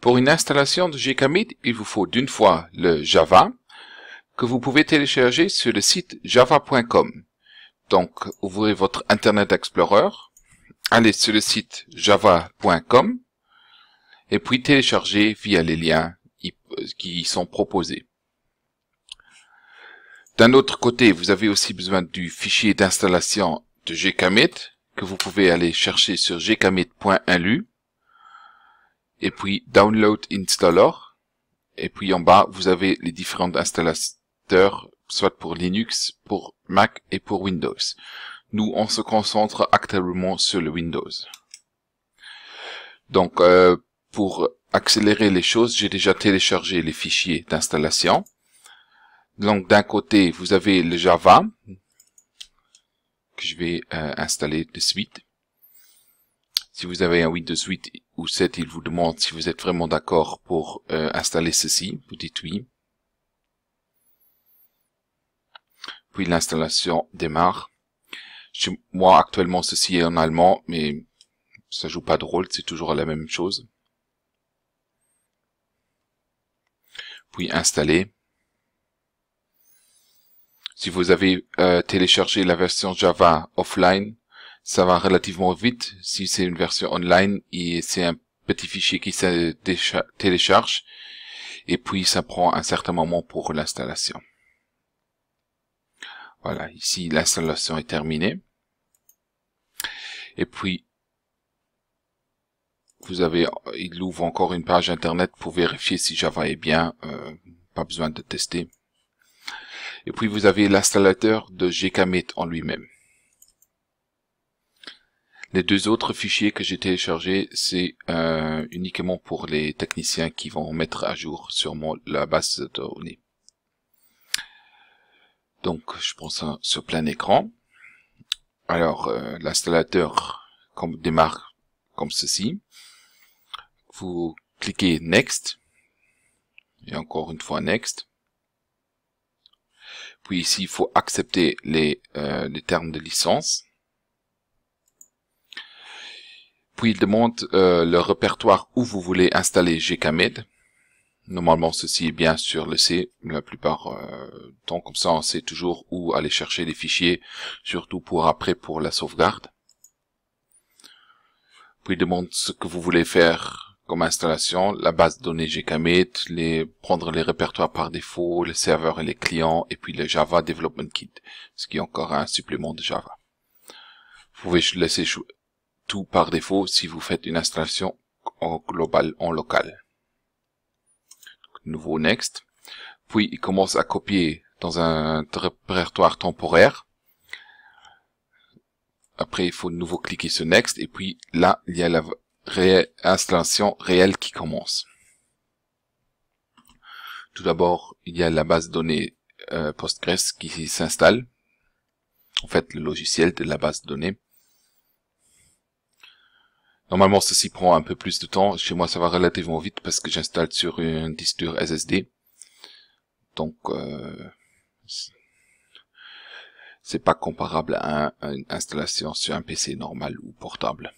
Pour une installation de gKMit, il vous faut d'une fois le Java, que vous pouvez télécharger sur le site java.com. Donc, ouvrez votre Internet Explorer, allez sur le site java.com, et puis téléchargez via les liens qui sont proposés. D'un autre côté, vous avez aussi besoin du fichier d'installation de gKMit, que vous pouvez aller chercher sur gkmit.lu, et puis Download Installer, et puis en bas, vous avez les différents installateurs, soit pour Linux, pour Mac et pour Windows. Nous, on se concentre actuellement sur le Windows. Donc, pour accélérer les choses, j'ai déjà téléchargé les fichiers d'installation. Donc, d'un côté, vous avez le Java, que je vais installer de suite. Si vous avez un Windows 8 ou 7, il vous demande si vous êtes vraiment d'accord pour installer ceci. Vous dites oui. Puis l'installation démarre. Chez moi, actuellement, ceci est en allemand, mais ça joue pas de rôle, c'est toujours la même chose. Puis installer. Si vous avez téléchargé la version Java offline, ça va relativement vite. Si c'est une version online, c'est un petit fichier qui se télécharge, et puis ça prend un certain moment pour l'installation. Voilà, ici l'installation est terminée. Et puis, il ouvre encore une page internet pour vérifier si Java est bien, pas besoin de tester. Et puis vous avez l'installateur de gKMit en lui-même. Les deux autres fichiers que j'ai téléchargés, c'est uniquement pour les techniciens qui vont mettre à jour sur la base de données. Donc, je prends ça sur plein écran. Alors, l'installateur démarre comme ceci. Vous cliquez Next. Et encore une fois Next. Puis ici, il faut accepter les termes de licence. Puis il demande le répertoire où vous voulez installer gKMit. Normalement, ceci est bien sur le C, la plupart du temps, comme ça on sait toujours où aller chercher les fichiers, surtout pour après pour la sauvegarde. Puis il demande ce que vous voulez faire comme installation, la base de données gKMit, prendre les répertoires par défaut, le serveur et les clients, et puis le Java Development Kit, ce qui est encore un supplément de Java. Vous pouvez laisser tout par défaut si vous faites une installation en global, en local. Nouveau Next. Puis il commence à copier dans un répertoire temporaire. Après, il faut de nouveau cliquer sur Next. Et puis là, il y a la installation réelle qui commence. Tout d'abord, il y a la base de données Postgres qui s'installe. En fait, le logiciel de la base de données. Normalement, ceci prend un peu plus de temps. Chez moi, ça va relativement vite parce que j'installe sur un disque dur SSD. Donc, c'est pas comparable à une installation sur un PC normal ou portable.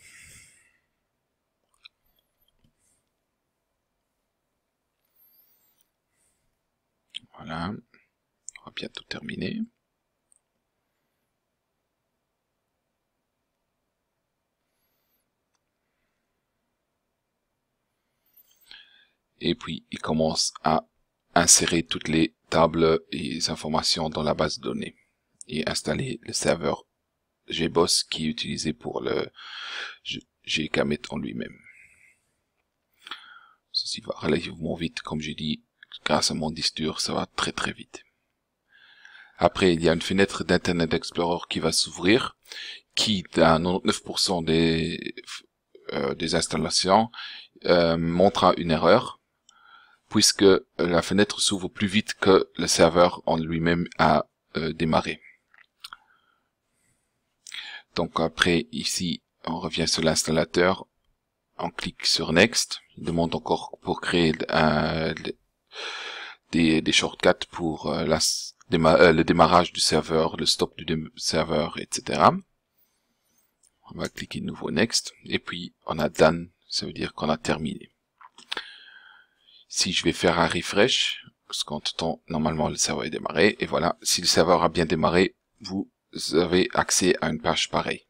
Voilà. On va bientôt terminer. Et puis, il commence à insérer toutes les tables et les informations dans la base de données et installer le serveur GBoss qui est utilisé pour le gKMit en lui-même. Ceci va relativement vite, comme j'ai dit, grâce à mon disque dur, ça va très très vite. Après, il y a une fenêtre d'Internet Explorer qui va s'ouvrir, qui, dans 99% des installations, montrera une erreur, puisque la fenêtre s'ouvre plus vite que le serveur en lui-même a démarré. Donc après, ici, on revient sur l'installateur, on clique sur Next, il demande encore pour créer des shortcuts pour le démarrage du serveur, le stop du serveur, etc. On va cliquer de nouveau Next, et puis on a Done, ça veut dire qu'on a terminé. Si je vais faire un refresh, parce qu'entre-temps, normalement, le serveur est démarré, et voilà, si le serveur a bien démarré, vous avez accès à une page pareille.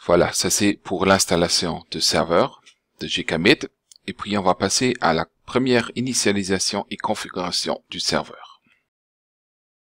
Voilà, ça c'est pour l'installation de serveur de gKMIT, et puis on va passer à la première initialisation et configuration du serveur.